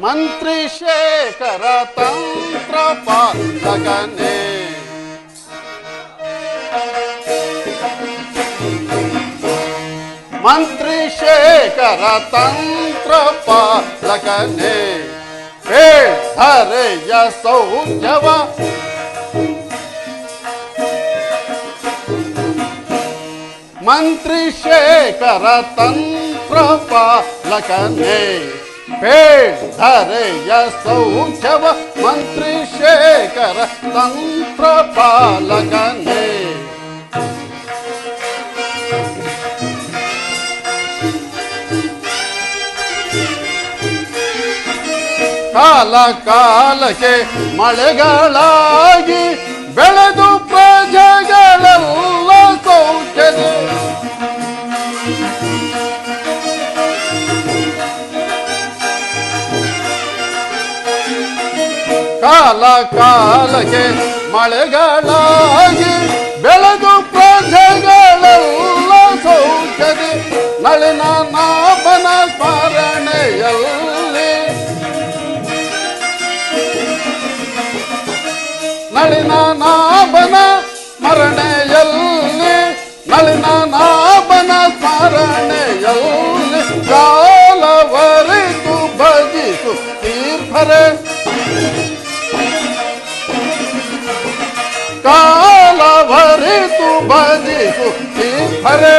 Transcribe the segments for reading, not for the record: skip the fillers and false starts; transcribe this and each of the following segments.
ಮಂತ್ರಿ ಶೇಖರ ತಂತ್ರ ಪಾಲಕನೇ, ಮಂತ್ರಿ ಶೇಖರ ತಂತ್ರ ಪಾಲಕನೇ, ಧರೆಯ ಸೌಖ್ಯವ ಮಂತ್ರಿ ಶೇಖರ ತಂತ್ರ ಪಾಲಕನೇ, ಧರೆಯ ಸೌಖ್ಯವ ಮಂತ್ರಿ ಶೇಖರ ತಂತ್ರ ಪಾಲಕನೇ. ಕಾಲ ಕಾಲಕ್ಕೆ ಮಳೆಗಳಾಗಿ ಬೆಳೆದು ಪ್ರಜೆಗಳೆಲ್ಲ ಸೌಖ್ಯದ ಕಾಲ ಕಾಲಕ್ಕೆ ಮಳೆಗಳಾಗಿ ಬೆಳೆದು ಪ್ರಜೆಗಳೆಲ್ಲ ಸೌಖ್ಯದ ನಳಿನ ನಾಭನ ಸ್ಮರಣೆಯಲ್ಲಿ ನಳಿನ ನಾಭನ ಸ್ಮರಣೆಯಲ್ಲಿ ನಳಿನ ನಾಭನ ಸ್ಮರಣೆಯಲ್ಲಿ ಕಾಲವರಿತು ಭಜಿಸು ತೀರ್ಥರೆ ಕಾಲವರಿತು ಭಜಿಸು ತೀರ್ಥರೆ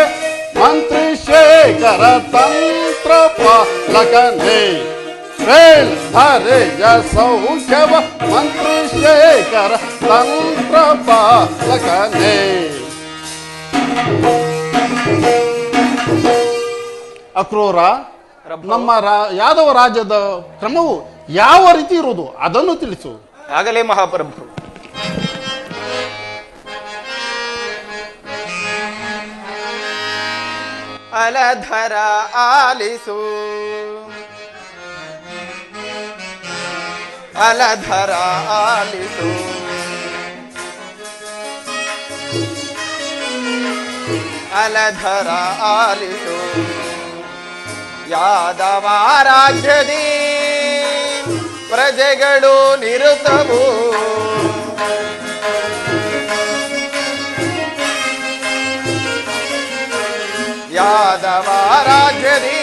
ಮಂತ್ರಿ ಶೇಖರ ತಂತ್ರ ಪಾಲಕನೇ, ಧರೆಯ ಸೌಖ್ಯವ ಮಂತ್ರಿ ಶೇಖರ ತಂತ್ರ ಪಾಲಕನೇ. ಅಕ್ರೂರ, ನಮ್ಮ ಯಾದವ ರಾಜ್ಯದ ಕ್ರಮವು ಯಾವ ರೀತಿ ಇರುವುದು ಅದನ್ನು ತಿಳಿಸು. ಆಗಲೇ ಮಹಾಪ್ರಭು. ಅಲಧರ ಆಲಿಸು, ಅಲಧರ ಆಲಿಸು, ಅಲಧರ ಆಲಿಸು. ಯಾದವ ರಾಜ್ಯದಿ ಪ್ರಜೆಗಳು ನಿರುತವು, ಯಾದವ ರಾಜ್ಯದಿ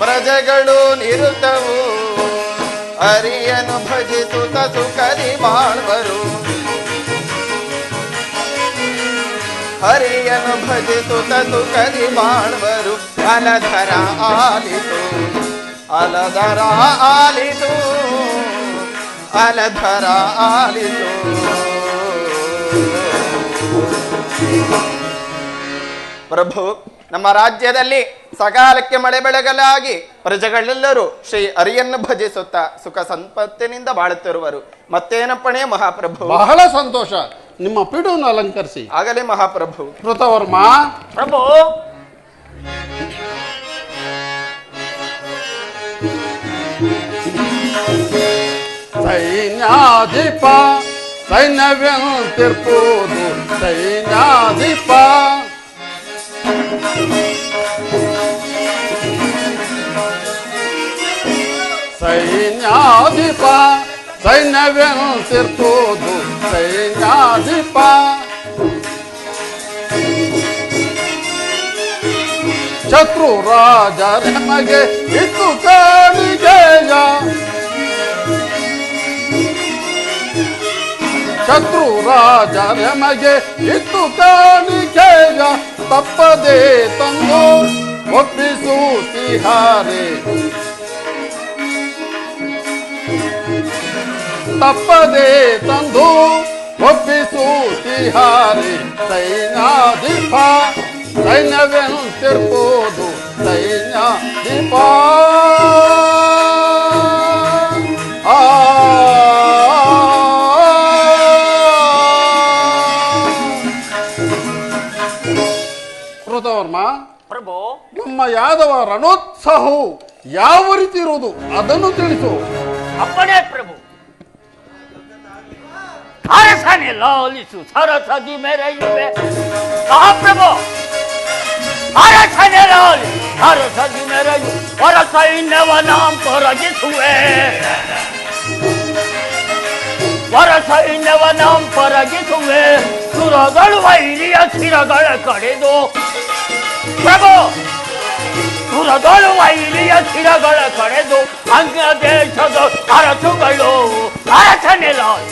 ಪ್ರಜೆಗಳು ನಿರುತವು. ಹರಿಯನು ಭಜಿಸುತ್ತ ಸುಖದಿ ಬಾಳ್ವರು, ಹರಿಯನು ಭಜಿಸುತ್ತ ಸುಖದಿ ಬಾಳ್ವರು. ಅಲಧರ ಆಲಿತು, ಅಲಧರ ಆಲಿತು, ಅಲಧರ ಆಲಿತು. ಪ್ರಭು, ನಮ್ಮ ರಾಜ್ಯದಲ್ಲಿ ಸಕಾಲಕ್ಕೆ ಮಳೆ ಬೆಳಗಲಾಗಿ ಪ್ರಜೆಗಳೆಲ್ಲರೂ ಶ್ರೀ ಹರಿಯನ್ನು ಭಜಿಸುತ್ತಾ ಸುಖ ಸಂಪತ್ತಿನಿಂದ ಬಾಳುತ್ತಿರುವರು. ಮತ್ತೇನಪ್ಪಣೆ ಮಹಾಪ್ರಭು? ಬಹಳ ಸಂತೋಷ. ನಿಮ್ಮ ಪೀಠವನ್ನು ಅಲಂಕರಿಸಿ. ಆಗಲೇ ಮಹಾಪ್ರಭು. ಕೃತವರ್ಮ. ಪ್ರಭು. ಸೈನ್ಯಾಧಿಪ ಸೈನ್ಯವೆಂತಿರ್ಬೋದು, ಸೈನ್ಯಾಧಿಪ ಸೈನ್ಯಾಧಿಪ ಸೈನ್ಯವೆಂತಿರ್ಬೋದು, ಸೈನ್ಯಾಧಿಪ ಶತ್ರು ರಾಜರ ಮಗೆ ಇತ್ತು ಕಾಣಿಕೆಯ, ಶತ್ರು ರಾಜರ ಮಗೆ ಇತ್ತು ಕಾಣಿಕೆಯ. ತಪ್ಪದೆ ತಂದು ಒಪ್ಪಿಸುತ್ತಿಹಾರೆ, ತಪ್ಪದೆ ತಂದು ಒಪ್ಪಿಸುತ್ತಿಹಾರೆ. ಸೈನ್ಯಾಧಿಪ ಸೈನ್ಯವೆಂತಿರ್ಬೋದು, ಸೈನ್ಯಾಧಿಪ. ಕೃತವರ್ಮ, ಪ್ರಭು, ನಮ್ಮ ಯಾದವ ರಣೋತ್ಸಾಹವು ಯಾವ ರೀತಿ ಇರುವುದು ಅದನ್ನು ತಿಳಿಸು. ಅಪ್ಪಣೆ ಪ್ರಭು. ಅರಸನೆ ಲಾಲಿಸು ಸರಸದಿ ಮೆರೆಯುವೆ ಮಹಾಪ್ರಭು. ಅರಸನೆರಲಿ ಅರಸದಿ ಮೆರೆಯು ಹೊರ ಸೈನ್ಯವನಾಂ ತೊರಗಿಸುವೆ ಹೊರ ಸೈನ್ಯವನಾಂ ತೊರಗಿಸುವೆ ಸುರಗಳು ವೈರಿಯ ಶಿರಗಳ ಕಡೆದು ಪ್ರಭು ಸುರಗಳು ವೈರಿಯ ಶಿರಗಳ ಕಡೆದು ಅಂಗ್ಯ ದೇಶದ ಅರಸುಗಳು ಅರಸನೆರಲಿ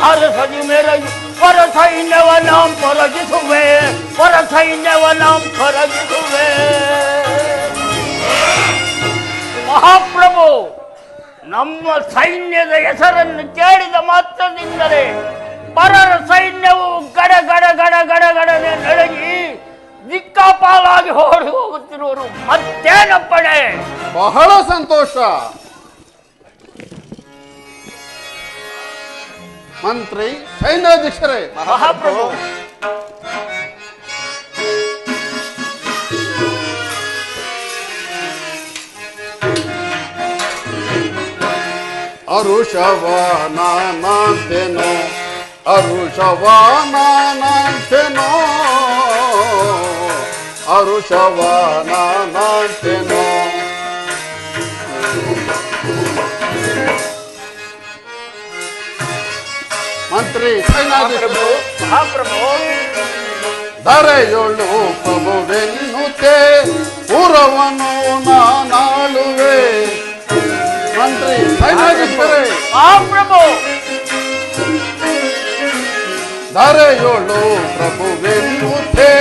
ಅರಸದಿ ಮೆರೆಯು ಹೊರ ಸೈನ್ಯವನಾಂ ತೊರಗಿಸುವೆ ಹೊರ ಸೈನ್ಯವನಾಂ ತೊರಗಿಸುವೆ. ಮಹಾಪ್ರಭು, ನಮ್ಮ ಸೈನ್ಯದ ಹೆಸರನ್ನು ಕೇಳಿದ ಮಾತ್ರದಿಂದಲೇ ಪರರ ಸೈನ್ಯವು ಗಡ ಗಡ ಗಡ ಗಡ ಗಡನೆ ನಡಗಿ ದಿಕ್ಕಾಪಾಲಾಗಿ ಓಡಿ ಹೋಗುತ್ತಿರುವರು ಮತ್ತೇನಪ್ಪಣೆ? ಬಹಳ ಸಂತೋಷ ಮಂತ್ರಿ, ಸೈನ್ಯಾಧೀಶರೇ. ಮಹಾಪ್ರಭು, ಅರುಷವಾನಂತೆನೋ ಅರುಷವಾನಂತೆನೋ ಅರುಷವಾನಂತೆನೋ ಮಂತ್ರಿ, ಸೈನ್ಯಾಧೀಶರು. ಮಹಾಪ್ರಭು, ಧರೆಯೊಳು ಪ್ರಭುವೆನ್ನುತ್ತೆ ಪುರವನು ನಾನಾಳುವೆ. ಮಂತ್ರಿ, ಸೈನ್ಯಾಧೀಶರೇ. ಮಹಾಪ್ರಭು, ಧರೆಯೊಳು ಪ್ರಭುವೆನ್ನುತ್ತೆ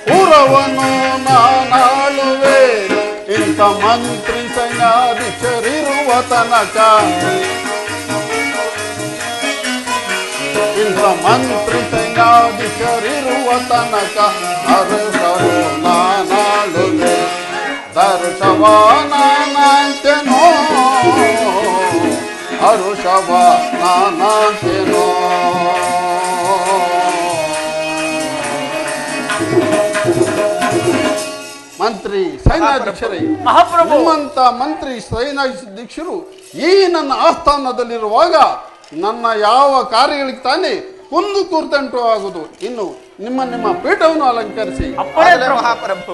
ಪುರವನು ನಾನಾಳುವೆ. ಇಂಥ ಮಂತ್ರಿ ಸೈನ್ಯಾಧೀಶರಿರುವ ತನಕ ಇಂಥ ಮಂತ್ರಿ ಸೈನ್ಯಾಧೀಶರಿರುವ ತನಕ ಅರಸರು ನಾನಾಳುವೆ. ದರ್ಶವಾನಂತೆನೋ ಅರುಷವಾನಂತೆನೋ. ಮಂತ್ರಿ, ಸೈನ್ಯಾಧೀಶರೇ. ಮಹಾಪ್ರಭು, ನಿಮ್ಮಂತ ಮಂತ್ರಿ ಸೈನ್ಯಾಧೀಶರು ಈ ನನ್ನ ಆಸ್ಥಾನದಲ್ಲಿರುವಾಗ ನನ್ನ ಯಾವ ಕಾರ್ಯಗಳಿಗೆ ತಾನೇ ಕುಂದು ಕೂರ್ತಂಟು ಆಗುವುದು. ಇನ್ನು ನಿಮ್ಮ ನಿಮ್ಮ ಪೀಠವನ್ನು ಅಲಂಕರಿಸಿ. ಅಪ್ಪಣೆ ಆಗಲೇ ಪ್ರಭು. ಮಹಾಪ್ರಭು.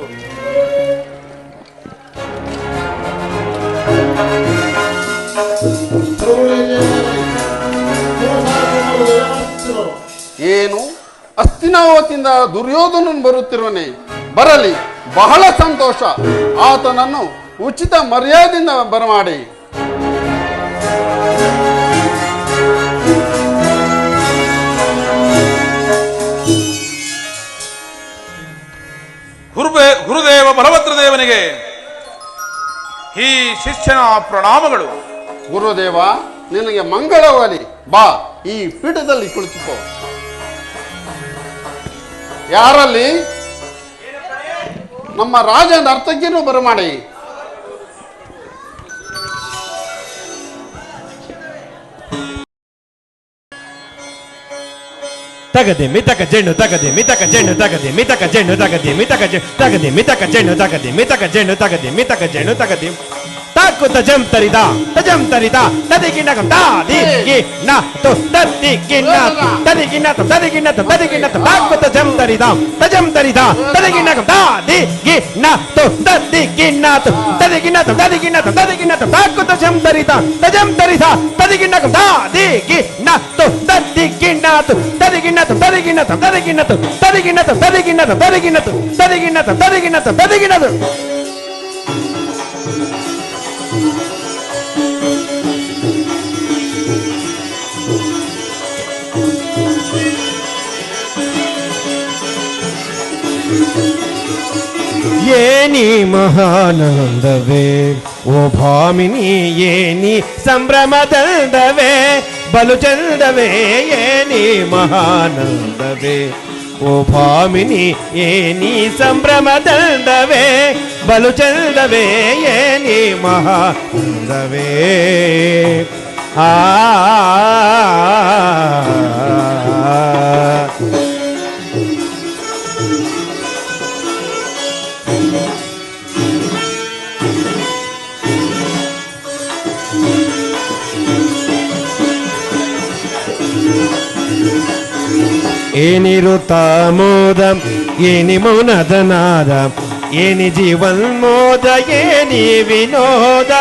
ಏನು ಹಸ್ತಿನಾವತಿಯಿಂದ ದುರ್ಯೋಧನನು ಬರುತ್ತಿರುವನೆ? ಬರಲಿ, ಬಹಳ ಸಂತೋಷ. ಆತನನ್ನು ಉಚಿತ ಮರ್ಯಾದೆಯಿಂದ ಬರಮಾಡಿ. ಗುರುದೇವ ಬಲಭದ್ರ ದೇವನಿಗೆ ಈ ಶಿಷ್ಯನ ಪ್ರಣಾಮಗಳು. ಗುರುದೇವ, ನಿನಗೆ ಮಂಗಳವಾಗಲಿ. ಬಾ, ಈ ಪೀಠದಲ್ಲಿ ಕುಳಿತುಕೋ. ಯಾರಲ್ಲಿ? ನಮ್ಮ ರಾಜ ನರ್ತಕಿಯನ್ನು ಬರಮಾಡಿ. ತಗದೆ ಮಿತಕ ಜೆಣ್ಣು ತಗದೆ ಮಿತಕ ಜೆಣ್ಣು ತಗದೆ ಮಿತಕ ಜೆಣ್ಣು ತಗದೆ ಮಿತಕ ತಗದೆ ಮಿತಕ ಜೆಣ್ಣು ತಗದೆ ಮಿತಕ ಜೆಣ್ಣು ತಗದೆ ಮಿತಕ ಜೆಣ್ಣು ತಗದೆ ತಾಕು ತಜಂ ತರಿದ ತದಿಗಿನ ದಾದಿ ನ ತೋ ತದಿಗಿನ ತದಿಗಿನ ತದಿಗಿನ ತದಿಗಿನ ತಾಕು ತಜಂ ತರಿದ ತದಿಗಿನ ದಾದಿ ನ ತೋ ತದಿಗಿನ ತದಿಗಿನ ತದಿಗಿನ ತಾಕು ತಜಂ ತರಿದ ತದಿಗಿನ ದಾದಿ ನ ತೋ ತದಿಗಿನ ತದಿಗಿನ ಏನಿ ಮಹಾನಂದವೇ ಓ ಭಾಮಿನಿ, ಏನಿ ಸಂಭ್ರಮದಂದವೇ ಬಲು ಚಂದವೇ. ಏನಿ ಮಹಾನಂದವೇ ಓ ಭಾಮಿನಿ, ಏನಿ ಸಂಭ್ರಮದಂದವೇ ಬಲು ಚಂದವೇ. ಏನಿ ಮಹಾನಂದವೇ ಆ ಏನಿರುತ್ತ ಮೋದ ಏನಿ ಮೌನದ ನಾದ ಏನಿ ಜೀವನ್ಮೋದ ಏನಿ ವಿನೋದ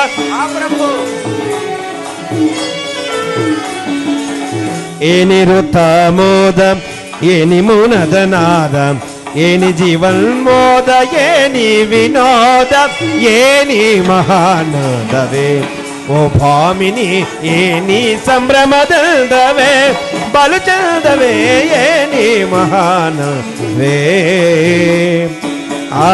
ಏನಿರುತ್ತ ಮೋದ ಏನಿ ಮುನದ ನಾದ ಏನಿ ಜೀವನ್ಮೋದ ಏನಿ ವಿನೋದ ಏನಿ ಮಹಾನಂದವೇ ಓ ಭಾಮಿನಿ ಏನಿ ಸಂಭ್ರಮದಂದವೇ ಬಲು ಚಂದವೇ ಏನಿ ಮಹಾನವೇ ಆ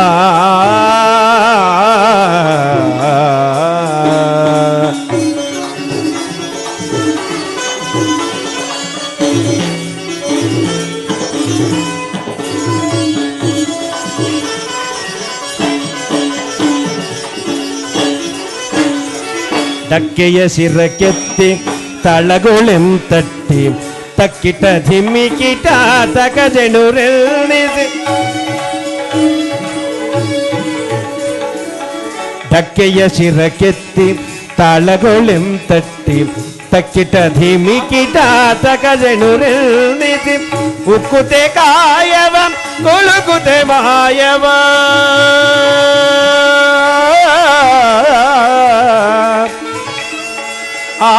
ಡಕ್ಕೆಯ ಶಿರಕ್ಕೆತ್ತಿ ತಳಗುಳೆಂತಟ್ಟಿ ತಕ್ಕಿಟ ಧಿಮ್ಮಿಕಿಟ ತಕಜೆಣುರೆಲ್ಲಿಸಿ ಡಕ್ಕೆಯ ಶಿರಕ್ಕೆತ್ತಿ ತಾಳಗೊಳೆಂತಟ್ಟಿ ತಕ್ಕಿಟ ಧಿಮಿಕಿಟ ತಕಜೆಣುರೆಲ್ಲಿಸಿ ಉಕ್ಕುತೆ ಕಾಯವ ಕೊಳುಕುತೆ ಮಾಯವ ಆ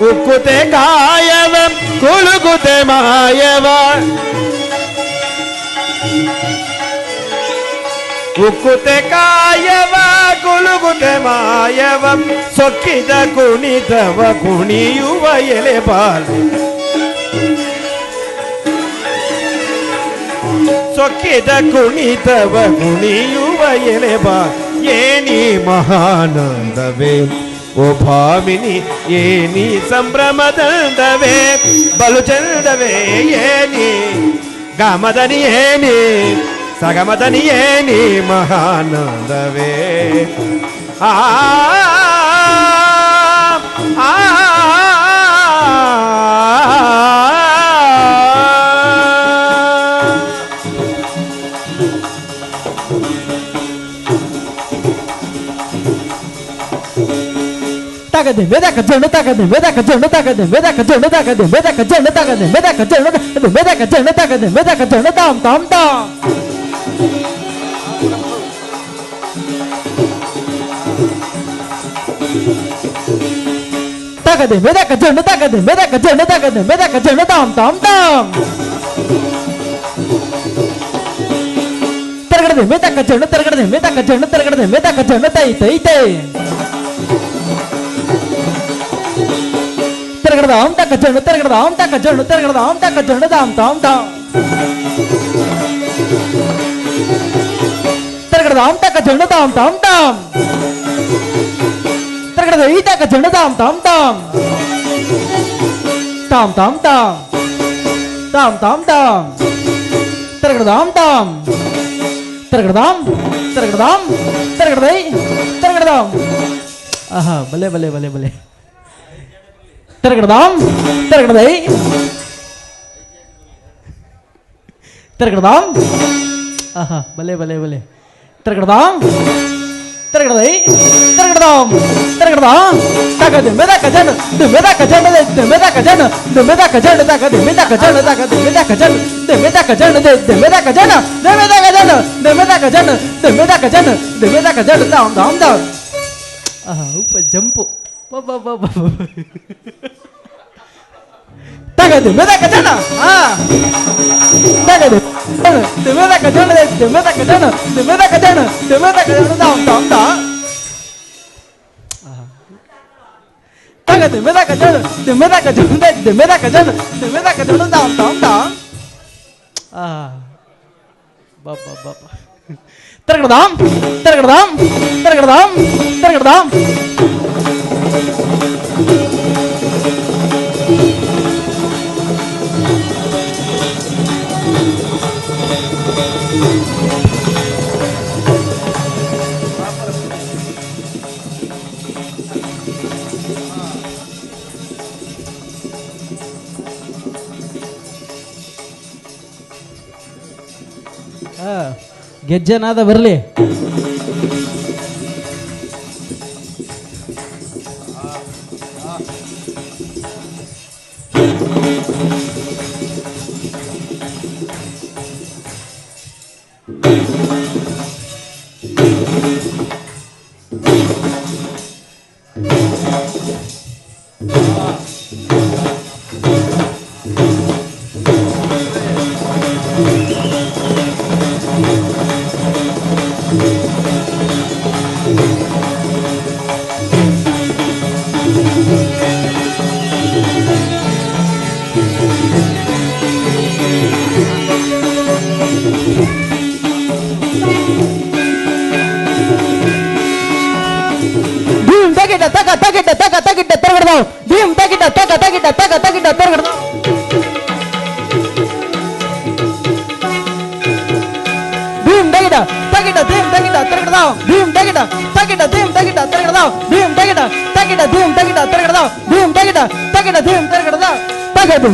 ಉಕ್ಕುತೆ ಕಾಯವ ಕುಳುಕುತೆ ಮಾಯವ ಉಕ್ಕುತೆ ಕಾಯವ ಕುಳುಕುತೆ ಮಾಯವ ಸೊಕ್ಕಿದ ಕುಣಿತವ ಕುಣಿಯುವ ಎಲೆ ಬಾಲೆ ಸೊಕ್ಕಿದ ಕುಣಿತವ ಕುಣಿಯುವ ಎಲೆ ಬಾ ಏನಿ ಮಹಾನಂದವೇ ಓ ಭಾಮಿನಿ ಏನಿ ಸಂಭ್ರಮದಂದವೇ ಬಲು ಚಂದವೇ ಏನಿ ಗಾಮದನಿ ಏನಿ ಸಗಮದನಿ ಏನಿ ಮಹಾನಂದವೇ ಆ ಆ ತಗದೆ ಮೆದಕ ಜಣ್ಣು ತಗದೆ ಮೆದಕ ಜಣ್ಣು ತಗದೆ ಮೆದಕ ಜಣ್ಣು ತಗದೆ ಮೆದಕ ಜಣ್ಣು ತಗದೆ ಮೆದಕ ಜಣ್ಣು ಮೆದಕ ಜಣ್ಣು ತಗದೆ ಮೆದಕ ಜಣ್ಣು ತಾಮ್ ತಾಮ್ ತಾಮ್ ತಗದೆ ಮೆದಕ ಜಣ್ಣು ತಗದೆ ಮೆದಕ ಜಣ್ಣು ತಗದೆ ಮೆದಕ ಜಣ್ಣು ತಾಮ್ ತಾಮ್ ತಾಮ್ ತರಗಡೆ ಮೆದಕ ಜಣ್ಣು ತರಗಡೆ ಮೆದಕ ಜಣ್ಣು ತರಗಡೆ ಮೆದಕ ಜಣ್ಣು ತೈ ತೈ ತೈ ತರಗಡದಾಂ ತಕ ಜಣ್ಣು ತರಗಡದಾಂ ತಕ ಜಣ್ಣು ತರಗಡದಾಂ ತಕ ಜಣ್ಣು ದಾಂ ತಾಂ ತಾಂ ತರಗಡದಾಂ ತಕ ಜಣ್ಣು ದಾಂ ತಾಂ ತಾಂ ತರಗಡದ ಈ ತಕ ಜಣ್ಣು ದಾಂ ತಾಂ ತಾಂ ತಾಂ ತಾಂ ತಾಂ ತಾಂ ತಾಂ ತಾಂ ತರಗಡದಾಂ ತಾಂ ತರಗಡದಾಂ ತರಗಡದಾಂ ತರಗಡದೈ ತರಗಡದಾಂ ಆಹಾ ಬಲೆ ಬಲೆ ಬಲೆ ಬಲೆ ತರಗಡದಾಂ ತರಗಡದೈ ತರಗಡದಾಂ ಆಹಾ ಬಲೆ ಬಲೆ ಬಲೆ ತರಗಡದಾಂ ತರಗಡದೈ ತರಗಡದಾಂ ತರಗಡದಾಂ ತಗದೆ ಮೆದಕ ಜನ ಮೆದಕ ಜನ ಮೆದಕ ಜನ ಮೆದಕ ಜನ ತಗದೆ ಮೆದಕ ಜನ ತಗದೆ ಮೆದಕ ಜನ ಮೆದಕ ಜನ ಮೆದಕ ಜನ ಮೆದಕ ಜನ ಮೆದಕ ಜನ ಮೆದಕ ಜನ ಮೆದಕ ಜನ ತಾಂ ತಾಂ ತಾಂ ಆಹಾ ಉಪ ಜಂಪು ತಗದು ಮೆದಕ ಜನ ತಗದು ಮೆದಕ ಜನ ಮೆದಕ ಜನ ಮೆದಕ ಜನ ಮೆದಕ ಜನ ತಾಂ ತಾಂ ತಾಂ ತಗದು ಮೆದಕ ಜನ ಮೆದಕ ಜನ ಮೆದಕ ಜನ ಮೆದಕ ಜನ ತಾಂ ತಾಂ ತಾಂ ಬಾಬಾ ಬಾಬಾ ತರಗಡದಾಂ ತರಗಡದಾಂ ತರಗಡದಾಂ ತರಗಡದಾಂ ಗೆಜ್ಜೆನಾದ ಬರಲಿ. ತಗಿಟ್ಟ ತೆರಗಡ್ದಾವ್ ಭೀಮ್ ತಗಿಟ್ಟ ತೆರಗಡ್ದಾವ್ ಭೀಮ್ ತಗಿಟ್ಟ ತೆರಗಡ್ದಾವ್ ಭೀಮ್ ತಗಿಟ್ಟ ತೆರಗಡ್ದಾವ್ ಭೀಮ್ ತಗಿಟ್ಟ ತೆರಗಡ್ದಾವ್ ತಗದು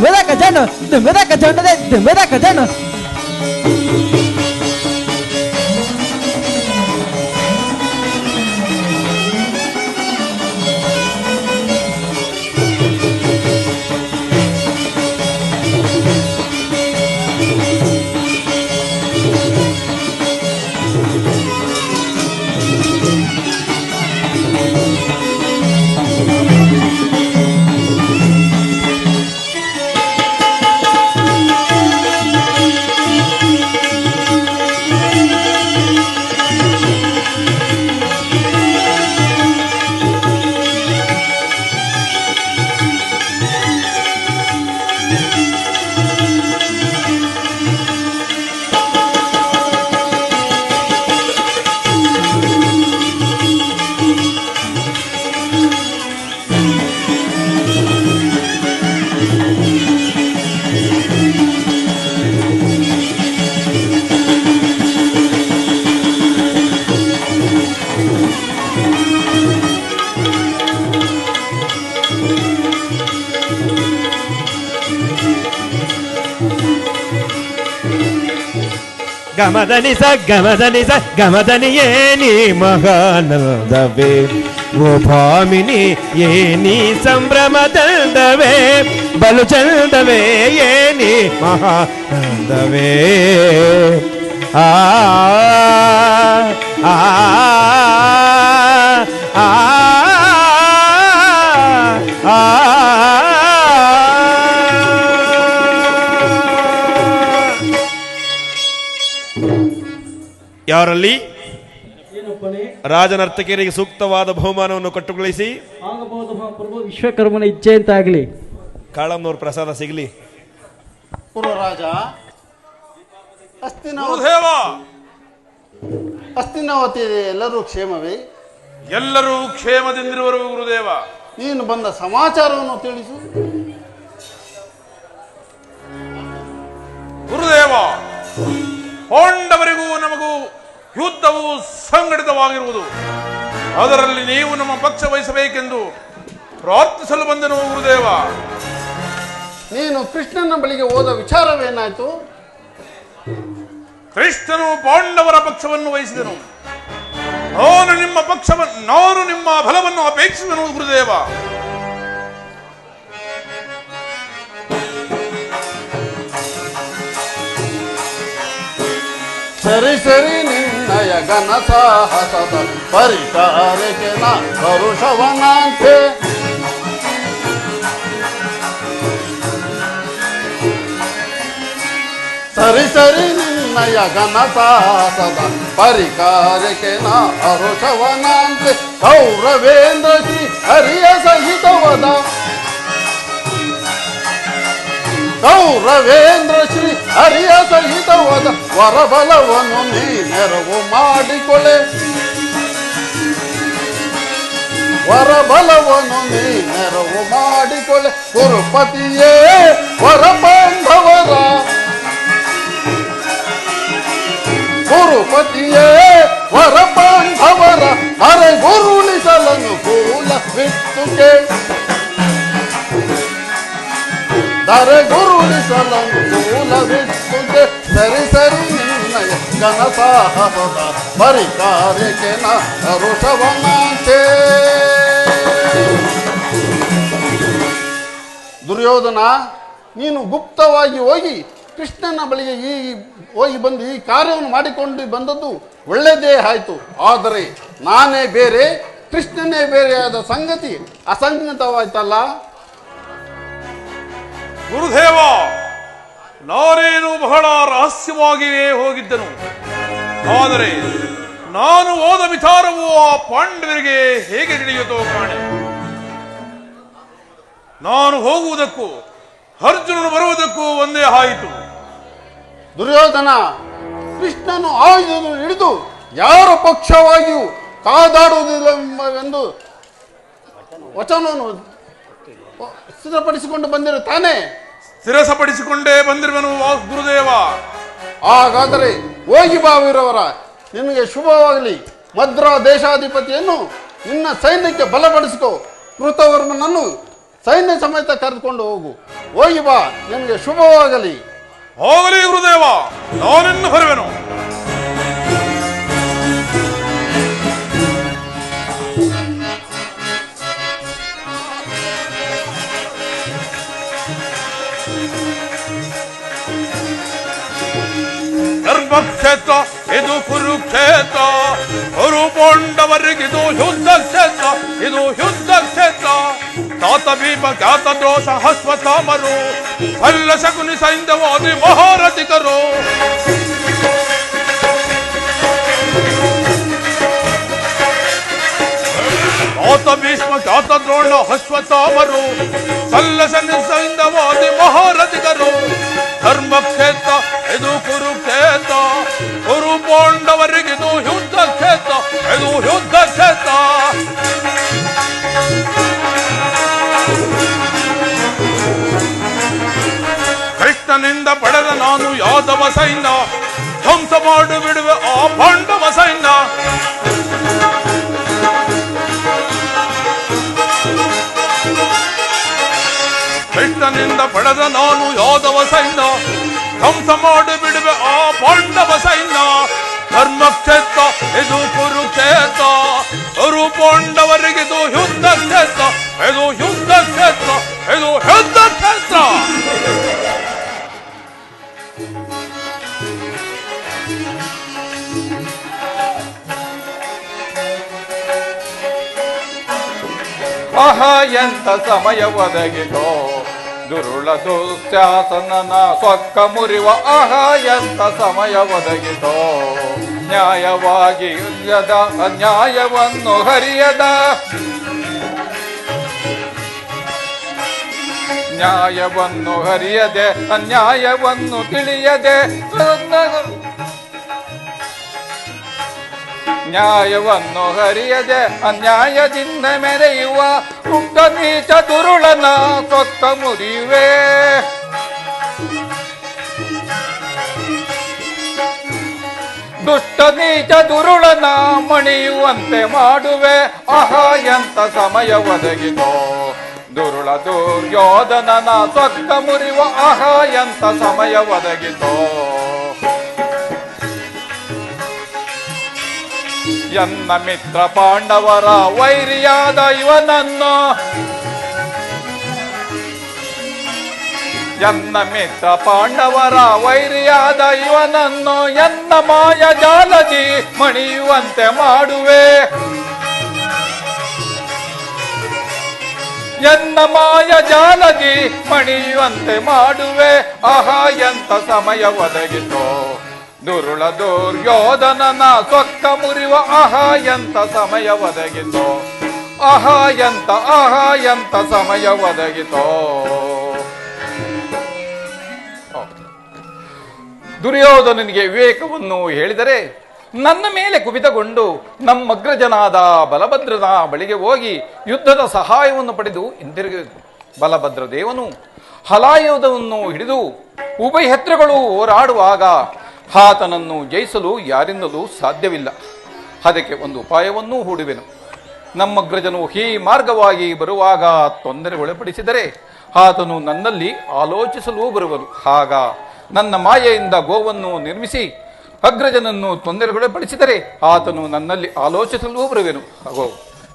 ಮೆದಕ ಜಂಡು ಗಮದನಿ ಏನಿ ಮಹಾನಂದವೇ ಓ ಭಾಮಿನಿ ಏನಿ ಸಂಭ್ರಮದಂದವೇ ಬಲು ಚಂದವೇ ಏನಿ ಮಹಾನಂದವೇ ಆ ಆ ಆ ಆ ಯಾರಲ್ಲಿ ರಾಜನರ್ತಕಿಯರಿಗೆ ಸೂಕ್ತವಾದ ಬಹುಮಾನವನ್ನು ಕಟ್ಟುಗೊಳಿಸಿ ಪ್ರಭು ವಿಶ್ವಕರ್ಮನ ಇಚ್ಛೆ ಅಂತ ಆಗಲಿ ಕಾಳಮ್ಮನವ್ರ ಪ್ರಸಾದ ಸಿಗಲಿ. ಪುರರಾಜ ಅಸ್ತಿನಾವತಿ ಎಲ್ಲರೂ ಕ್ಷೇಮವೇ? ಎಲ್ಲರೂ ಕ್ಷೇಮದಿಂದಿರುವರು ಗುರುದೇವ. ನೀನು ಬಂದ ಸಮಾಚಾರವನ್ನು ತಿಳಿಸು ಗುರುದೇವ. ಪಾಂಡವರಿಗೂ ನಮಗೂ ಯುದ್ಧವು ಸಂಘಟಿತವಾಗಿರುವುದು. ಅದರಲ್ಲಿ ನೀವು ನಮ್ಮ ಪಕ್ಷ ವಹಿಸಬೇಕೆಂದು ಪ್ರಾರ್ಥಿಸಲು ಬಂದೆನು ಗುರುದೇವ. ನೀನು ಕೃಷ್ಣನ ಬಳಿಗೆ ಹೋದ ವಿಚಾರವೇನಾಯ್ತು? ಕೃಷ್ಣನು ಪಾಂಡವರ ಪಕ್ಷವನ್ನು ವಹಿಸಿದನು. ನಾನು ನಿಮ್ಮ ಫಲವನ್ನು ಅಪೇಕ್ಷಿಸಿದನು ಗುರುದೇವ. ಸರಿ ನಿನ್ನಯ ಘನ ಸಾಹಸದ ಪರಿಚಾರಕ್ಕೆ ನಾ ಪರುಷವನಾಂತೆ. ಸರಿ ನಿನ್ನಯ ಘನ ಸಾಹಸದ ಪರಿಕಾರಕ್ಕೆ ನಾ ಪರುಷವನಾಂತೆ. ಕೌರವೇಂದ್ರ ಶ್ರೀ ಹರಿಯ ಸಹಿತವದ ಕೌರವೇಂದ್ರ ಶ್ರೀ ಹರಿಯ ಸಹಿತವಾದ ವರಬಲವನ್ನು ನೀ ನೆರವು ಮಾಡಿಕೊಳ್ಳೆ. ವರಬಲವನ್ನು ನೀ ನೆರವು ಮಾಡಿಕೊಳ್ಳೆ. ಕುರುಪತಿಯೇ ವರಬಾಂಧವರ ಗುರುಪತಿಯೇ ವರಬಾಂಧವರ ಅರೆಗುರುಳಿಸಲನು ಕೂಲವಿತ್ತುಕೆ. ದರೆ ಗುರುಳಿಸಲನು ಕೂಲವಿತ್ತುಗೆ. ಸರಿ ನಿನ್ನಯ ಘನ ಸಾಹಸದ ಪರಿಕಾರಕ್ಕೆ ನ ಋಷಭನಾಂತೆ. ದುರ್ಯೋಧನ, ನೀನು ಗುಪ್ತವಾಗಿ ಹೋಗಿ ಕೃಷ್ಣನ ಬಳಿಗೆ ಹೋಗಿ ಬಂದು ಈ ಕಾರ್ಯವನ್ನು ಮಾಡಿಕೊಂಡು ಬಂದದ್ದು ಒಳ್ಳೆಯದೇ ಆಯಿತು. ಆದರೆ ನಾನೇ ಬೇರೆ, ಕೃಷ್ಣನೇ ಬೇರೆಯಾದ ಸಂಗತಿ ಅಸಂಗತವಾಯ್ತಲ್ಲ. ಗುರುದೇವ, ನಾನೇನು ಬಹಳ ರಹಸ್ಯವಾಗಿಯೇ ಹೋಗಿದ್ದನು. ಆದರೆ ನಾನು ಹೋದ ವಿಚಾರವು ಆ ಪಾಂಡವರಿಗೆ ಹೇಗೆ ತಿಳಿಯುತ್ತೋ ಕಾಣೆ. ನಾನು ಹೋಗುವುದಕ್ಕೂ ಅರ್ಜುನನು ಬರುವುದಕ್ಕೂ ಒಂದೇ ಆಯಿತು. ದುರ್ಯೋಧನ, ಕೃಷ್ಣನು ಆಯುಧವನ್ನು ಹಿಡಿದು ಯಾರ ಪಕ್ಷವಾಗಿಯೂ ಕಾದಾಡುವುದಿಲ್ಲವೆಂದು ವಚನವನ್ನು ಸ್ಥಿರಪಡಿಸಿಕೊಂಡು ಬಂದಿರುತ್ತಾನೆ. ಸ್ಥಿರಸಪಡಿಸಿಕೊಂಡೇ ಬಂದಿರುವನು ಗುರುದೇವ. ಹಾಗಾದರೆ ಹೋಗಿ ಬಾವಿರವರ, ನಿನಗೆ ಶುಭವಾಗಲಿ. ಮದ್ರಾ ದೇಶಾಧಿಪತಿಯನ್ನು ನಿನ್ನ ಸೈನ್ಯಕ್ಕೆ ಬಲಪಡಿಸಿಕೋ. ಕೃತವರ್ಮನನ್ನು ಸೈನ್ಯ ಸಮೇತ ಕರೆದುಕೊಂಡು ಹೋಗು. ಹೋಗಿ ಬಾ, ನಿನಗೆ ಶುಭವಾಗಲಿ. ಹೋಗಲಿ ಗುರುದೇವ, ನಾನಿನ್ನು ಬರುವೆನು. ಧರ್ಮಕ್ಷೇತ್ರ ಇದು ಕುರುಕ್ಷೇತ್ರ, ಕುರು ಪಾಂಡವರಿಗಿದು ಯುದ್ಧ ಕ್ಷೇತ್ರ, ಇದು ಯುದ್ಧ ಕ್ಷೇತ್ರ. ತಾತ ಭೀಮ ಖ್ಯಾತ ದ್ರೋಷ ಹಸ್ವತಾಮರು, ಅಲ್ಲ ಶಕುನಿ ಸೈಂಧವಾದಿ ಮಹಾರಥಿಕರು. ತಾತ ಭೀಷ್ಮ ಖ್ಯಾತ ದ್ರೋಣ ಹಸ್ವತಾಮರು, ಸಲ್ಲಸನಿ ಸೈಂಧವಾದಿ ಮಹಾರಥಿಕರು. ಧರ್ಮಕ್ಷೇತ್ರ ಇದು ಕುರುಕ್ಷೇತ್ರ, ಕುರು ಪಾಂಡವರಿಗಿದು ಯುದ್ಧ ಕ್ಷೇತ್ರ, ಇದು ಯುದ್ಧ ಕ್ಷೇತ್ರ. ಕೃಷ್ಣನಿಂದ ಪಡೆದ ನಾನು ಯಾದವ ಸೈನ್ಯ, ಧ್ವಂಸ ಮಾಡಿ ಬಿಡುವೆ ಆ ಪಾಂಡವ ಸೈನ್ಯ. ಕೃಷ್ಣನಿಂದ ಪಡೆದ ನಾನು ಯಾದವ ಸೈನ್ಯ, ಧ್ವಂಸ ಮಾಡಿ ಬಿಡುವೆ ಆ ಪಾಂಡವ ಸೈನ್ಯ. ಧರ್ಮಕ್ಷೇತ್ರ ಇದು ಕುರುಕ್ಷೇತ್ರ, ಕುರು ಪಾಂಡವರಿಗಿದು ಯುದ್ಧ ಕ್ಷೇತ್ರ, ಇದು ಯುದ್ಧ ಕ್ಷೇತ್ರ, ಇದು ಯುದ್ಧ ಕ್ಷೇತ್ರ. ಆಹಾ ಎಂತ ಸಮಯ ಒದಗಿತೋ, ದುರುಳ ದುಶ್ಯಾಸನನ ಸೊಕ್ಕ ಮುರಿವ. ಆಹಾ ಎಂತ ಸಮಯ ಒದಗಿತೋ, ನ್ಯಾಯವಾಗಿ ಯುದ್ಧದ ಅನ್ಯಾಯವನ್ನು ಹರಿಯದ, ನ್ಯಾಯವನ್ನು ಹರಿಯದೆ ಅನ್ಯಾಯವನ್ನು ತಿಳಿಯದೆ, ನ್ಯಾಯವನ್ನು ಹರಿಯದೆ ಅನ್ಯಾಯದಿಂದ ಮೆರೆಯುವ ಉಗ್ಗ ನೀಚ ದುರುಳನ ಸೊಕ್ಕ ಮುರಿಯುವೆ. ದುಷ್ಟ ನೀಚ ದುರುಳನ ಮಣಿಯುವಂತೆ ಮಾಡುವೆ. ಆಹಾ ಎಂತ ಸಮಯ ಒದಗಿತೋ, ದುರುಳ ದುರ್ಯೋಧನನ ಸೊಕ್ಕ ಮುರಿಯುವ. ಆಹಾ ಎಂತ ಸಮಯ ಒದಗಿತೋ, ಎನ್ನ ಮಿತ್ರ ಪಾಂಡವರ ವೈರಿಯಾದ ಇವನನ್ನು, ಎನ್ನ ಮಿತ್ರ ಪಾಂಡವರ ವೈರಿಯಾದ ಇವನನ್ನು ಎನ್ನ ಮಾಯ ಜಾಲದಿ ಮಣಿಯುವಂತೆ ಮಾಡುವೆ. ಎನ್ನ ಮಾಯ ಜಾಲದಿ ಮಣಿಯುವಂತೆ ಮಾಡುವೆ. ಆಹಾ ಎಂತ ಸಮಯ ಒದಗಿತೋ, ದುರುಳ ದುರ್ಯೋಧನನ ಸೊಕ್ಕ ಮುರಿವ. ಆಹಾ ಎಂತ ಸಮಯ ಒದಗಿತೋ, ಆಹಾ ಎಂತ ಸಮಯ ಒದಗಿತೋ. ದುರ್ಯೋಧನನಿಗೆ ವಿವೇಕವನ್ನು ಹೇಳಿದರೆ ನನ್ನ ಮೇಲೆ ಕುಪಿತಗೊಂಡು ನಮ್ಮಗ್ರಜನಾದ ಬಲಭದ್ರನ ಬಳಿಗೆ ಹೋಗಿ ಯುದ್ಧದ ಸಹಾಯವನ್ನು ಪಡೆದು ಹಿಂದಿರುಗಿದರು. ಬಲಭದ್ರ ದೇವನು ಹಲಾಯುಧವನ್ನು ಹಿಡಿದು ಉಭಯತ್ರಗಳು ಹೋರಾಡುವಾಗ ಆತನನ್ನು ಜಯಿಸಲು ಯಾರಿಂದಲೂ ಸಾಧ್ಯವಿಲ್ಲ. ಅದಕ್ಕೆ ಒಂದು ಉಪಾಯವನ್ನು ಹೂಡುವೆನು. ನಮ್ಮಗ್ರಜನು ಈ ಮಾರ್ಗವಾಗಿ ಬರುವಾಗ ತೊಂದರೆ ಒಳಪಡಿಸಿದರೆ ಆತನು ನನ್ನಲ್ಲಿ ಆಲೋಚಿಸಲು ಬರುವನು. ಆಗ ನನ್ನ ಮಾಯೆಯಿಂದ ಗೋವನ್ನು ನಿರ್ಮಿಸಿ ಅಗ್ರಜನನ್ನು ತೊಂದರೆಗೊಳಪಡಿಸಿದರೆ ಆತನು ನನ್ನಲ್ಲಿ ಆಲೋಚಿಸಲು ಬರುವೆನು. ಹಾಗೋ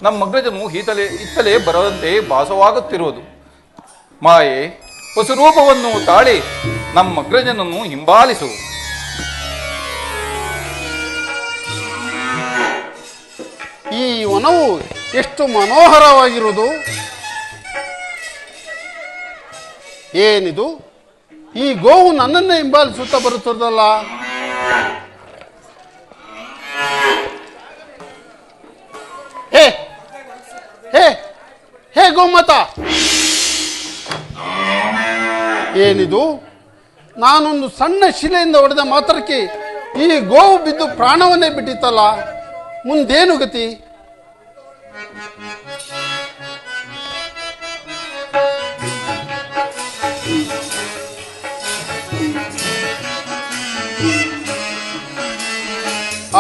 ನಮ್ಮ ಅಗ್ರಜನು ಇತ್ತಲೇ ಬರದಂತೆ ಭಾಸವಾಗುತ್ತಿರುವುದು. ಮಾಯೆ ಹೊಸರೂಪವನ್ನು ತಾಳಿ ನಮ್ಮ ಅಗ್ರಜನನ್ನು ಹಿಂಬಾಲಿಸು. ಈ ವನವು ಎಷ್ಟು ಮನೋಹರವಾಗಿರುವುದು. ಏನಿದು, ಈ ಗೋವು ನನ್ನನ್ನೇ ಹಿಂಬಾಲಿಸುತ್ತಾ ಬರುತ್ತದಲ್ಲ. ಹೇ ಹೇ ಹೇ ಗೋಮಾತ, ಏನಿದು? ನಾನೊಂದು ಸಣ್ಣ ಶಿಲೆಯಿಂದ ಹೊಡೆದ ಮಾತ್ರಕ್ಕೆ ಈ ಗೋವು ಬಿದ್ದು ಪ್ರಾಣವನ್ನೇ ಬಿಟ್ಟಿತ್ತಲ್ಲ. ಮುಂದೇನು ಗತಿ?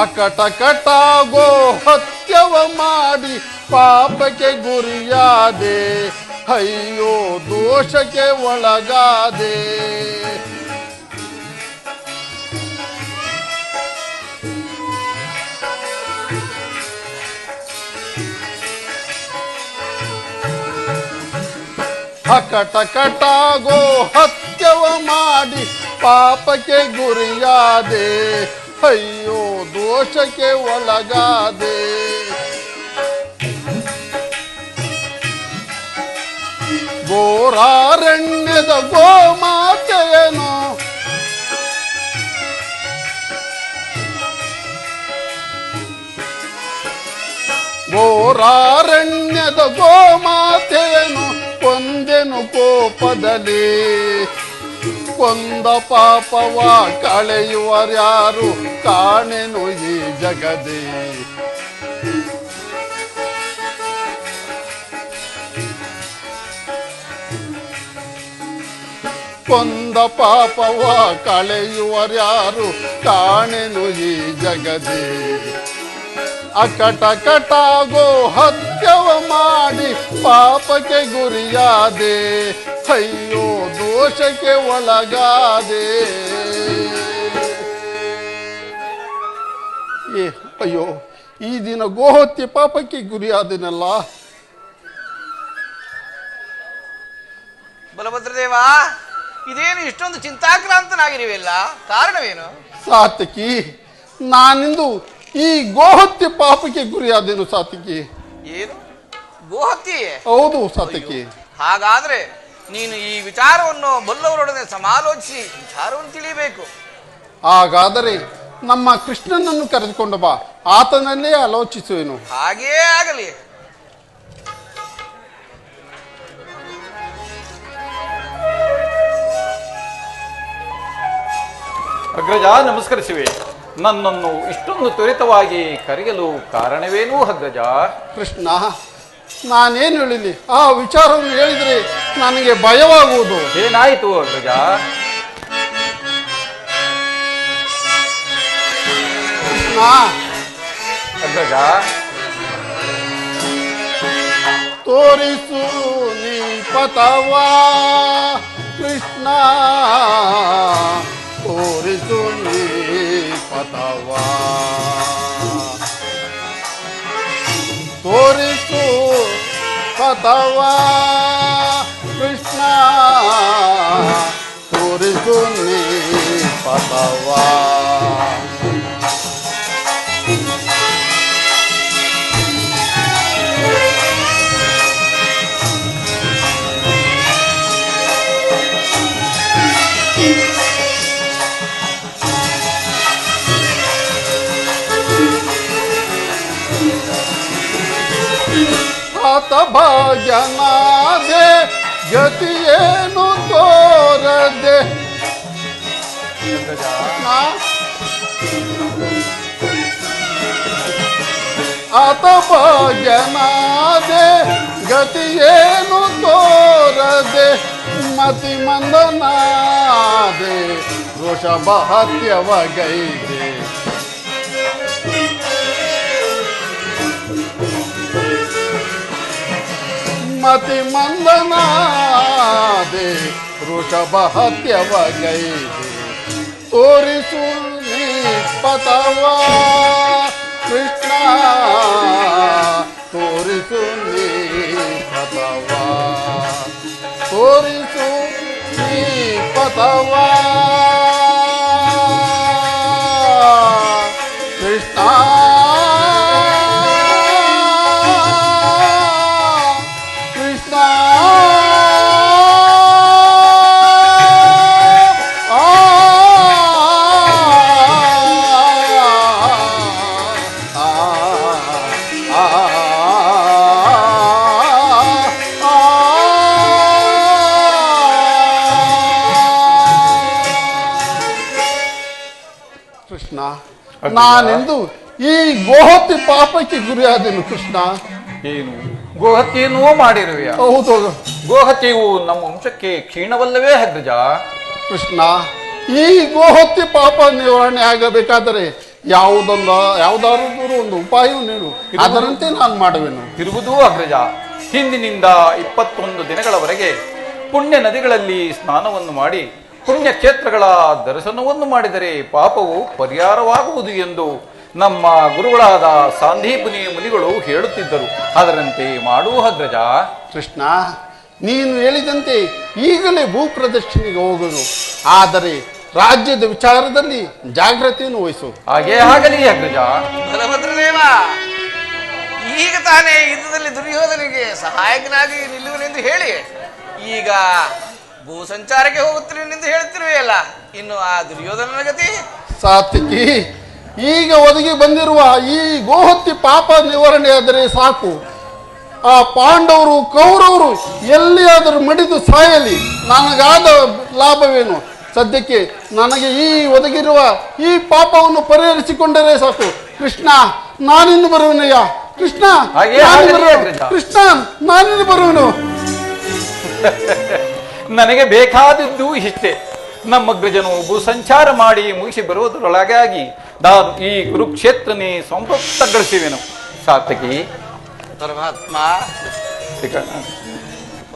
ಅಕಟಕಟ ಗೋ ಹತ್ಯವ ಮಾಡಿ ಪಾಪಕ್ಕೆ ಗುರಿಯಾದೆ, ಅಯ್ಯೋ ದೋಷಕ್ಕೆ ಒಳಗಾದೆ. ಅಕಟಕಟ ಗೋ ಹತ್ಯವ ಮಾಡಿ ಪಾಪಕ್ಕೆ ಗುರಿಯಾದೆ, ಅಯ್ಯೋ ದೋಷಕ್ಕೆ ಒಳಗಾದೆ. ಘೋರಾರಣ್ಯದ ಗೋಮಾತೆಯನು ಘೋರಾರಣ್ಯದ ಗೋಮಾತೆಯನು ಕೊಂದೆನು ಕೋಪದಲ್ಲಿ. ಕೊಂದ ಪಾಪವ ಕಳೆಯುವರ್ಯಾರು ಕಾಣೆನು ಈ ಜಗದೇ. ಕೊಂದ ಪಾಪವ ಕಳೆಯುವರ್ಯಾರು ಕಾಣೆನು ಈ ಜಗದೇ. ಅಕಟಕಟ ಗೋ ಹತ್ಯವ ಮಾಡಿ ಪಾಪಕ್ಕೆ ಗುರಿಯಾದೆ, ಅಯ್ಯೋ ದೋಷಕ್ಕೆ ಒಳಗಾದೆ. ಅಯ್ಯೋ, ಈ ದಿನ ಗೋಹತ್ಯೆ ಪಾಪಕ್ಕೆ ಗುರಿಯಾದೆನಲ್ಲ. ಬಲಭದ್ರದೇವ, ಇದೇನು ಇಷ್ಟೊಂದು ಚಿಂತಾಕ್ರಾಂತನಾಗಿರುವೆಲ್ಲ, ಕಾರಣವೇನು? ಸಾತಕಿ, ನಾನಿಂದು ಈ ಗೋಹತ್ಯೆ ಪಾಪಕ್ಕೆ ಗುರಿಯಾದೆನು ಸಾತಕಿ. ಏನು ಗೋಹತ್ಯೆಯೇ? ಹೌದು ಸಾತಕಿ. ಹಾಗಾದ್ರೆ ನೀನು ಈ ವಿಚಾರವನ್ನು ಬಲ್ಲವರೊಡನೆ ಸಮಾಲೋಚಿಸಿ ವಿಚಾರವನ್ನು ತಿಳಿಯಬೇಕು. ಹಾಗಾದರೆ ನಮ್ಮ ಕೃಷ್ಣನನ್ನು ಕರೆದುಕೊಂಡು ಬಾ, ಆತನಲ್ಲೇ ಆಲೋಚಿಸುವೆನು. ಹಾಗೇ ಆಗಲಿ. ಅಗ್ರಜ ನಮಸ್ಕರಿಸಿವೆ. ನನ್ನನ್ನು ಇಷ್ಟೊಂದು ತ್ವರಿತವಾಗಿ ಕರೆಯಲು ಕಾರಣವೇನೂ ಅಗ್ರಜ? ಕೃಷ್ಣ, ನಾನೇನು ಹೇಳಿಲಿ? ಆ ವಿಚಾರವನ್ನು ಹೇಳಿದರೆ ನನಗೆ ಭಯವಾಗುವುದು. ಏನಾಯಿತು ಅಗ್ರಜ? ಕೃಷ್ಣ, ಅಗ್ರಜ ತೋರಿಸು ನೀ ಪಥವಾ. ಕೃಷ್ಣ, ತೋರಿಸು ನೀ ಪಥವಾ. ತೋರಿಸು ಪಥವಾ. ಕೃಷ್ಣ, ತೋರಿಸು ನೀ ಪಥವಾ. ಭಾಗ್ಯನಾದೆ ಗತಿಯೇನು ತೋರದೆ. ಆತ ಭಾಗ್ಯನಾದೆ ಗತಿಯೇನು ತೋರದೆ. ಮತಿ ಮಂದನಾದೆ ವೃಷಭ ಹತ್ಯವಗೈದೆ. ಮತಿ ಮಂದನಾದೆ ವೃಷಭ ಹತ್ಯವಗೈದೆ. ತೋರಿಸು ನೀ ಪಥವ ಕೃಷ್ಣ ತೋರಿಸು ನೀ ಪಥವ ತೋರಿಸು ನೀ ಪಥವ ಕೃಷ್ಣ ಕೃಷ್ಣ ಕೃಷ್ಣ ನಾನೆಂದು ಈ ಗೋಹತ್ಯೆ ಪಾಪಕ್ಕೆ ಗುರಿಯಾದೆನು ಕೃಷ್ಣ. ಏನು ಗೋಹತ್ಯೆಯನ್ನೂ ಮಾಡಿರುವೆಯ? ಹೌದು ಗೋಹತ್ಯೆಯು ನಮ್ಮ ವಂಶಕ್ಕೆ ಕ್ಷೀಣವಲ್ಲವೇ ಅಗ್ರಜ? ಕೃಷ್ಣ, ಈ ಗೋಹತ್ಯೆ ಪಾಪ ನಿವಾರಣೆ ಆಗಬೇಕಾದರೆ ಯಾವುದಾದ್ರೂ ಒಂದು ಉಪಾಯವು ನೀಡು, ಅದರಂತೆ ನಾನು ಮಾಡುವೆನು. ತಿರುಗುದೂ ಅಗ್ರಜ. ಹಿಂದಿನಿಂದ 21 ದಿನಗಳವರೆಗೆ ಪುಣ್ಯ ನದಿಗಳಲ್ಲಿ ಸ್ನಾನವನ್ನು ಮಾಡಿ ಪುಣ್ಯ ಕ್ಷೇತ್ರಗಳ ದರ್ಶನವನ್ನು ಮಾಡಿದರೆ ಪಾಪವು ಪರಿಹಾರವಾಗುವುದು ಎಂದು ನಮ್ಮ ಗುರುಗಳಾದ ಸಾಂದೀಪನಿ ಮುನಿಗಳು ಹೇಳುತ್ತಿದ್ದರು. ಅದರಂತೆ ಮಾಡುವ ಅಗ್ರಜ. ಕೃಷ್ಣ, ನೀನು ಹೇಳಿದಂತೆ ಈಗಲೇ ಭೂಪ್ರದಕ್ಷಿಣೆಗೆ ಹೋಗುವುದು, ಆದರೆ ರಾಜ್ಯದ ವಿಚಾರದಲ್ಲಿ ಜಾಗೃತಿಯನ್ನು ವಹಿಸು. ಹಾಗೇ ಆಗಲಿ ಅಗ್ರಜ. ಬಲಭದ್ರದೇವ, ಈಗ ತಾನೇ ಯುದ್ಧದಲ್ಲಿ ದುರ್ಯೋಧನಿಗೆ ಸಹಾಯಕನಾಗಿ ನಿಲ್ಲುವನೆಂದು ಹೇಳಿ ಈಗ ಭೂ ಸಂಚಾರಕ್ಕೆ ಹೋಗುತ್ತೇನೆಂದು ಹೇಳುತ್ತಿರುವೆಯಲ್ಲ, ಇನ್ನು ಆ ದುರ್ಯೋಧನನ ಗತಿ? ಸಾತ್ವಿಕಿ, ಈಗ ಒದಗಿ ಬಂದಿರುವ ಈ ಗೋಹತ್ಯೆ ಪಾಪ ನಿವಾರಣೆ ಆದರೆ ಸಾಕು. ಆ ಪಾಂಡವರು ಕೌರವರು ಎಲ್ಲಿಯಾದರೂ ಮಡಿದು ಸಾಯಲಿ, ನನಗಾದ ಲಾಭವೇನು? ಸದ್ಯಕ್ಕೆ ನನಗೆ ಈ ಒದಗಿರುವ ಈ ಪಾಪವನ್ನು ಪರಿಹರಿಸಿಕೊಂಡರೆ ಸಾಕು. ಕೃಷ್ಣ, ನಾನಿನ್ನು ಬರುವನಯ್ಯ. ಕೃಷ್ಣ, ಕೃಷ್ಣ, ನಾನಿನ್ನು ಬರುವನು. ನನಗೆ ಬೇಕಾದದ್ದು ಇಷ್ಟೇ. ನಮ್ಮ ಅಗ್ರಜನು ಭೂ ಸಂಚಾರ ಮಾಡಿ ಮುಗಿಸಿ ಬರುವುದರೊಳಗಾಗಿ ನಾನು ಈ ಕುರುಕ್ಷೇತ್ರನೇ ಸಂಪತ್ತಗೊಳಿಸುವೆನು. ಸಾತಕಿ. ಪರಮಾತ್ಮ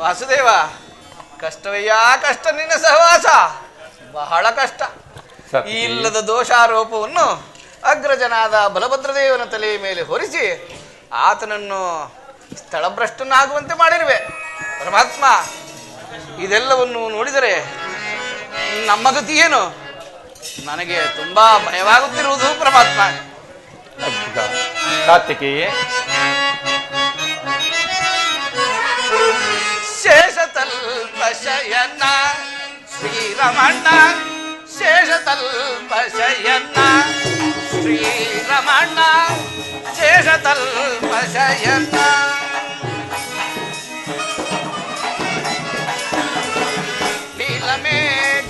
ವಾಸುದೇವ, ಕಷ್ಟವಯ್ಯ ಕಷ್ಟ, ನಿನ್ನ ಸಹವಾಸ ಬಹಳ ಕಷ್ಟ. ಈ ಇಲ್ಲದ ದೋಷಾರೋಪವನ್ನು ಅಗ್ರಜನಾದ ಬಲಭದ್ರದೇವನ ತಲೆಯ ಮೇಲೆ ಹೊರಿಸಿ ಆತನನ್ನು ಸ್ಥಳಭ್ರಷ್ಟನಾಗುವಂತೆ ಮಾಡಿರುವೆ. ಪರಮಾತ್ಮ, ಇದೆಲ್ಲವನ್ನು ನೋಡಿದರೆ ನಮ್ಮ ಗತಿ ಏನು? ನನಗೆ ತುಂಬಾ ಭಯವಾಗುತ್ತಿರುವುದು ಪರಮಾತ್ಮ. ಸಾತ್ವಿಕಿ, ಶೇಷತಲ್ಪ ಶಯನ ಶ್ರೀರಮಣ, ಶೇಷತಲ್ಪ ಶಯನ ಶ್ರೀರಮಣ, ಶೇಷತಲ್ಪ ಶಯನ. ನೀಲಮೇ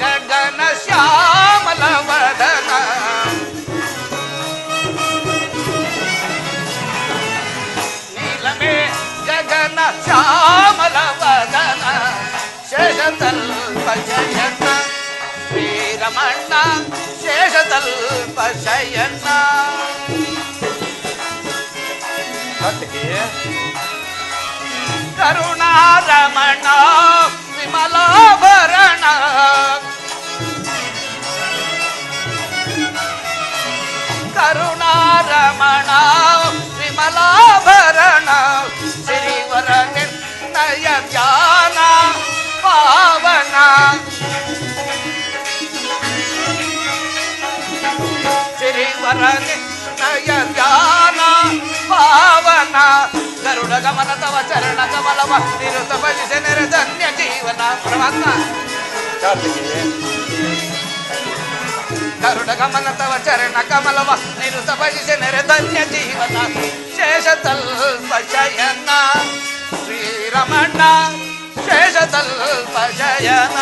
ಗಗನ ಶ್ಯಾಮಲ ವದನ, ನೀಲಮೇ ಗಗನ ಶ್ಯಾಮಲ ವದನ, ಶೇಷತಲ್ಪ ಶಯನ ಶ್ರೀರಮಣ, ಶೇಷತಲ್ಪ ಶಯನ. ಕರುಣಾರಮಣ ವಿಮಲಾಭರಣ, ಕರುಣಾರಮಣ ವಿಮಲಾಭರಣ, ಶ್ರೀವರ ನಿರ್ಣಯ ಧ್ಯಾನ ಪಾವನ, ಶ್ರೀವರ ನಿರ್ಣಯ ಧ್ಯಾನ ಪಾವನ, ಗರುಡ ಗಮನ ತವ ಚರಣ ಕಮಲವ ನಿರುತ ಭಜಿಸ ನೆರೆಧನ್ಯ ಜೀವನ. ಪರಮಾತ್ಮ, ಗರುಡ ಗಮನ ತವ ಚರಣ ಕಮಲವ ನಿರುತ ಭಜಿಸ ನೆರೆಧನ್ಯ ಜೀವನ. ಶೇಷತಲ್ಪ ಶಯನ ಶ್ರೀರಮಣ, ಶೇಷತಲ್ಪ ಶಯನ.